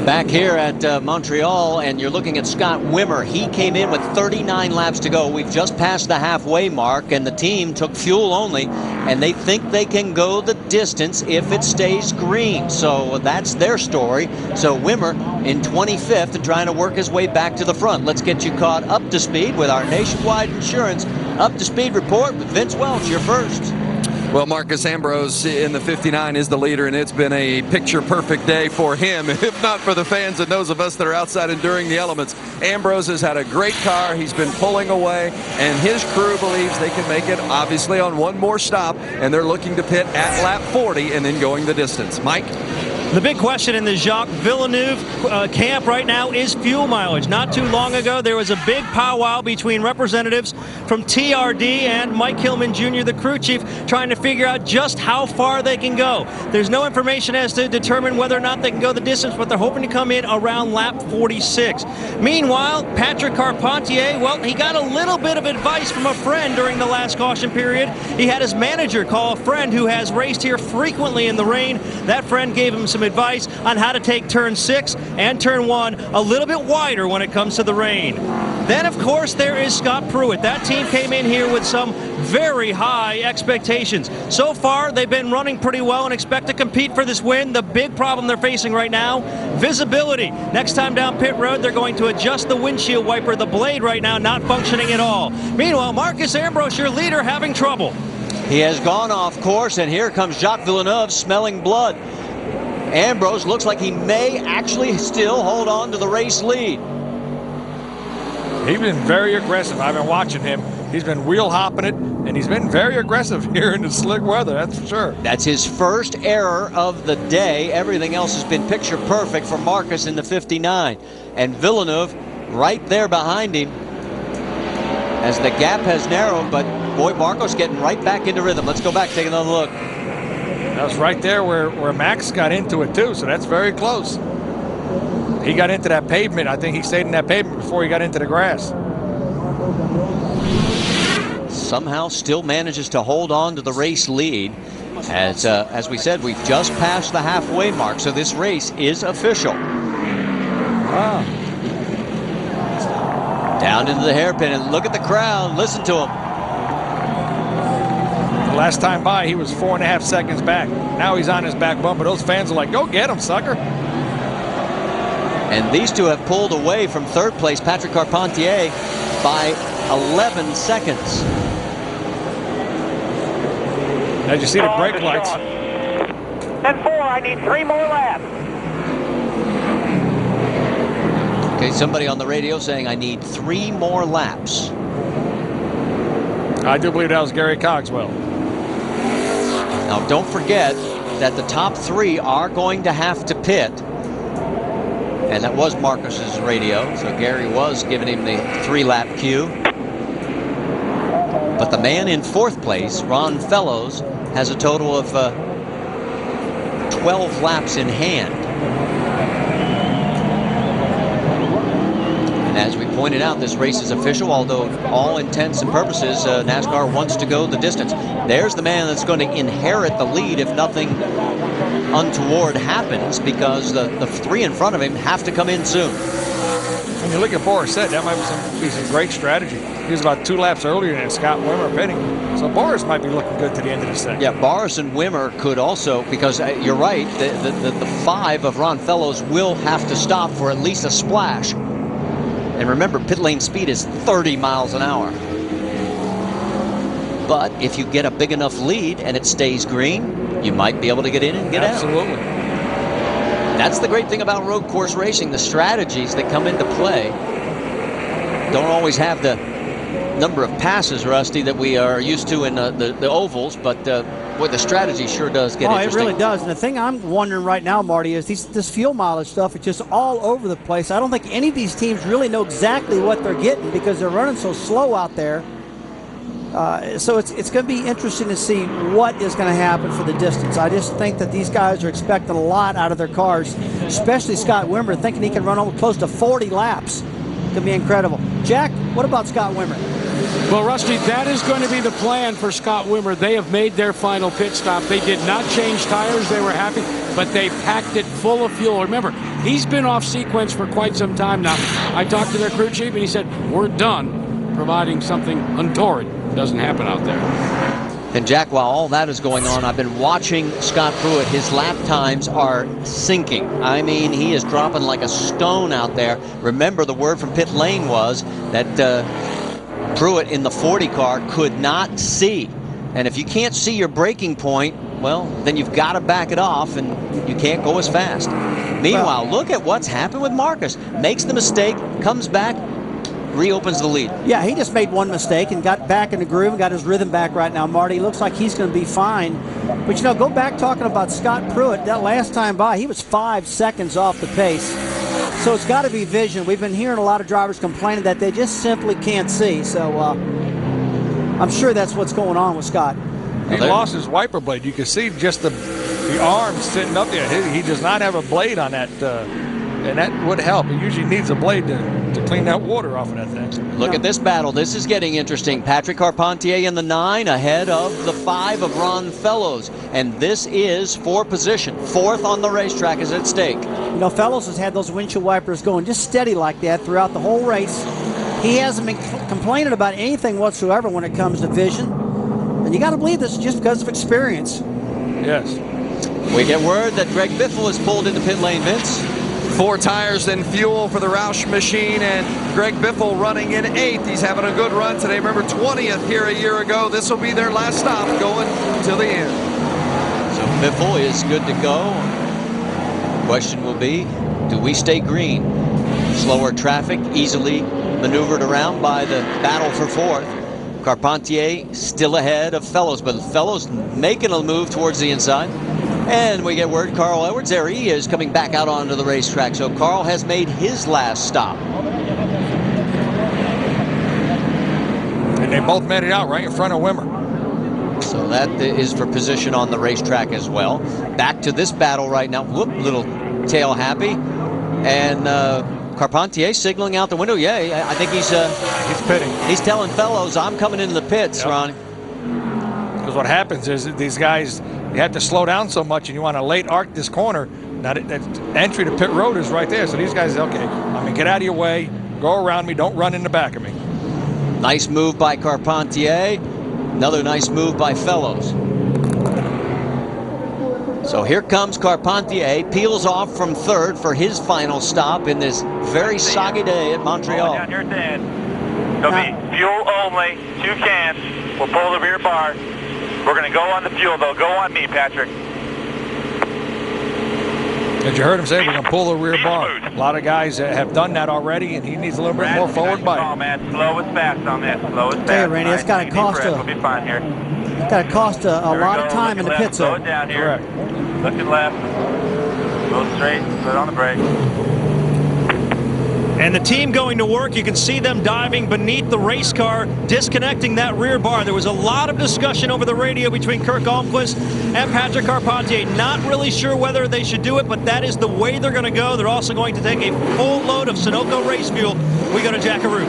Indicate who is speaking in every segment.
Speaker 1: Back here at Montreal, and you're looking at Scott Wimmer. He came in with 39 laps to go. We've just passed the halfway mark, and the team took fuel only, and they think they can go the distance if it stays green. So that's their story. So Wimmer in 25th and trying to work his way back to the front. Let's get you caught up to speed with our Nationwide Insurance Up to Speed report with Vince Welch. You're first.
Speaker 2: Well, Marcos Ambrose in the 59 is the leader, and it's been a picture-perfect day for him, if not for the fans and those of us that are outside enduring the elements. Ambrose has had a great car. He's been pulling away, and his crew believes they can make it, obviously, on one more stop, and they're looking to pit at lap 40 and then going the distance. Mike?
Speaker 3: The big question in the Jacques Villeneuve camp right now is fuel mileage. Not too long ago, there was a big powwow between representatives from TRD and Mike Hillman Jr., the crew chief, trying to figure out just how far they can go. There's no information as to determine whether or not they can go the distance, but they're hoping to come in around lap 46. Meanwhile, Patrick Carpentier, well, he got a little bit of advice from a friend during the last caution period. He had his manager call a friend who has raced here frequently in the rain. That friend gave him some advice on how to take turn 6 and turn 1 a little bit wider when it comes to the rain. Then, of course, there is Scott Pruitt. That team came in here with some very high expectations. So far, they've been running pretty well and expect to compete for this win. The big problem they're facing right now, visibility. Next time down pit road, they're going to adjust the windshield wiper. The blade right now not functioning at all. Meanwhile, Marcos Ambrose, your leader, having trouble.
Speaker 1: He has gone off course, and here comes Jacques Villeneuve smelling blood. Ambrose looks like he may actually still hold on to the race lead.
Speaker 4: He's been very aggressive. I've been watching him. He's been wheel hopping it, and he's been very aggressive here in the slick weather, that's for sure.
Speaker 1: That's his first error of the day. Everything else has been picture perfect for Marcos in the 59. And Villeneuve right there behind him as the gap has narrowed, but boy, Marcos getting right back into rhythm. Let's go back, take another look.
Speaker 4: That was right there where Max got into it too, so that's very close. He got into that pavement. I think he stayed in that pavement before he got into the grass.
Speaker 1: Somehow still manages to hold on to the race lead. As we said, we've just passed the halfway mark, so this race is official.
Speaker 4: Wow.
Speaker 1: Down into the hairpin, and look at the crowd. Listen to him.
Speaker 4: Last time by, he was 4.5 seconds back. Now he's on his back bumper. Those fans are like, go get him, sucker.
Speaker 1: And these two have pulled away from third place, Patrick Carpentier, by 11 seconds.
Speaker 4: As you see the brake lights.
Speaker 5: And 4, I need 3 more laps.
Speaker 1: Okay, somebody on the radio saying I need 3 more laps.
Speaker 4: I do believe that was Gary Cogswell.
Speaker 1: Now, don't forget that the top 3 are going to have to pit. And that was Marcos's radio, so Gary was giving him the 3-lap cue. But the man in 4th place, Ron Fellows, has a total of 12 laps in hand. And as we pointed out, this race is official, although all intents and purposes, NASCAR wants to go the distance. There's the man that's going to inherit the lead if nothing untoward happens, because the 3 in front of him have to come in soon.
Speaker 4: When you look at Boris said, that might be some great strategy. He was about 2 laps earlier than Scott Wimmer pitting. So Boris might be looking good to the end of the second.
Speaker 1: Yeah, Boris and Wimmer could also, because you're right, the 5 of Ron Fellows will have to stop for at least a splash. And remember, pit lane speed is 30 miles an hour. But if you get a big enough lead and it stays green, you might be able to get in and get
Speaker 4: Absolutely.
Speaker 1: out. That's the great thing about road course racing. The strategies that come into play don't always have the number of passes, Rusty, that we are used to in the ovals, but boy, the strategy sure does get interesting.
Speaker 6: It really does. And the thing I'm wondering right now, Marty, is this fuel mileage stuff is just all over the place. I don't think any of these teams really know exactly what they're getting because they're running so slow out there. So it's going to be interesting to see what is going to happen for the distance. I just think that these guys are expecting a lot out of their cars, especially Scott Wimmer, thinking he can run almost close to 40 laps. It's going to be incredible. Jack, what about Scott Wimmer?
Speaker 7: Well, Rusty, that is going to be the plan for Scott Wimmer. They have made their final pit stop. They did not change tires. They were happy, but they packed it full of fuel. Remember, He's been off sequence for quite some time now. I talked to their crew chief, and he said, we're done, providing something untoward doesn't happen out there.
Speaker 1: And Jack, while all that is going on, I've been watching Scott Pruitt. His lap times are sinking. I mean, he is dropping like a stone out there. Remember, the word from pit lane was that Pruitt in the 40 car could not see. And if you can't see your braking point, well, then you've got to back it off, and you can't go as fast. Meanwhile, look at what's happened with Marcus. Makes the mistake, comes back, reopens the lead.
Speaker 6: Yeah, he just made one mistake and got back in the groove and got his rhythm back right now, Marty. Looks like he's going to be fine. But, you know, go back talking about Scott Pruitt. That last time by, he was 5 seconds off the pace. So it's got to be vision. We've been hearing a lot of drivers complaining that they just simply can't see. So I'm sure that's what's going on with Scott.
Speaker 4: He lost his wiper blade. You can see just the arm sitting up there. He does not have a blade on that, and that would help. He usually needs a blade to clean that water off of that thing.
Speaker 1: Look at this battle. This is getting interesting. Patrick Carpentier in the 9 ahead of the 5 of Ron Fellows. And this is for position. 4th on the racetrack is at stake.
Speaker 6: You know, Fellows has had those windshield wipers going just steady like that throughout the whole race. He hasn't been complaining about anything whatsoever when it comes to vision. And you got to believe this is just because of experience.
Speaker 4: Yes.
Speaker 1: We get word that Greg Biffle is pulled into pit lane, Vince.
Speaker 2: 4 tires and fuel for the Roush machine, and Greg Biffle running in 8th. He's having a good run today. Remember, 20th here a year ago. This will be their last stop going till the end.
Speaker 1: So Biffle is good to go. Question will be, do we stay green? Slower traffic, easily maneuvered around by the battle for 4th. Carpentier still ahead of Fellows, but Fellows making a move towards the inside. And we get word Carl Edwards, there he is, coming back out onto the racetrack. So Carl has made his last stop.
Speaker 4: And they both made it out right in front of Wimmer.
Speaker 1: So that is for position on the racetrack as well. Back to this battle right now. Whoop, little tail happy. And Carpentier signaling out the window. Yeah, I think he's
Speaker 4: pitting.
Speaker 1: He's telling Fellows, I'm coming into the pits,
Speaker 4: yep.
Speaker 1: Ronnie.
Speaker 4: Because what happens is that these guys, you have to slow down so much, and you want to late arc this corner. Now, that entry to pit road is right there. So these guys, okay, I'm going to get out of your way, go around me, don't run in the back of me.
Speaker 1: Nice move by Carpentier. Another nice move by Fellows. So here comes Carpentier, peels off from 3rd for his final stop in this very soggy day at Montreal.
Speaker 5: Down here at the end. It'll be fuel only, 2 cans. We'll pull the rear bar. We're going to go on the fuel, though. Go on me, Patrick.
Speaker 4: As you heard him say, we're going to pull the rear bar. A lot of guys have done that already, and he needs a little bit more forward bite.
Speaker 5: Oh, man, slow is fast on that. Slow is fast.
Speaker 6: Hey, Randy, it's got to cost
Speaker 5: We'll be fine here.
Speaker 6: It's got to cost a lot of time in the pit zone.
Speaker 5: Slow it down here. Correct. Looking left. Go straight. Put on the brake.
Speaker 3: And the team going to work, you can see them diving beneath the race car, disconnecting that rear bar. There was a lot of discussion over the radio between Kirk Almquist and Patrick Carpentier. Not really sure whether they should do it, but that is the way they're going to go. They're also going to take a full load of Sunoco race fuel. We go to Jackaroo.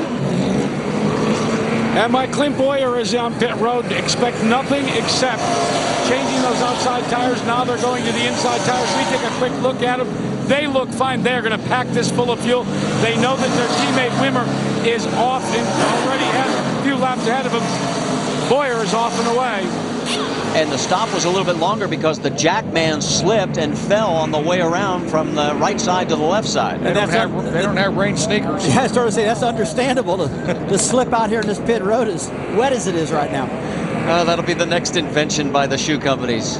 Speaker 7: And my Clint Boyer is on pit road. Expect nothing except changing those outside tires. Now they're going to the inside tires. We take a quick look at them. They look fine. They're going to pack this full of fuel. They know that their teammate Wimmer is off and already has a few laps ahead of him. Boyer is off and away.
Speaker 1: And the stop was a little bit longer because the Jackman slipped and fell on the way around from the right side to the left side.
Speaker 4: They don't have rain sneakers.
Speaker 6: Yeah, I started to say that's understandable to slip out here in this pit road as wet as it is right now.
Speaker 1: That'll be the next invention by the shoe companies.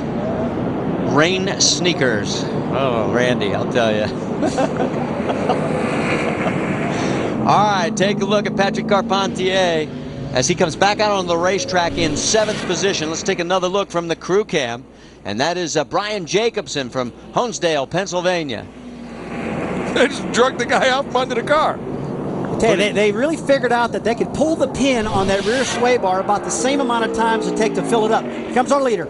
Speaker 1: Rain sneakers. Oh, Randy, I'll tell you. All right, take a look at Patrick Carpentier as he comes back out on the racetrack in 7th position. Let's take another look from the crew cam, and that is Brian Jacobson from Honesdale, Pennsylvania.
Speaker 4: They just drug the guy out from under the car.
Speaker 6: They really figured out that they could pull the pin on that rear sway bar about the same amount of times it takes to fill it up. Here comes our leader,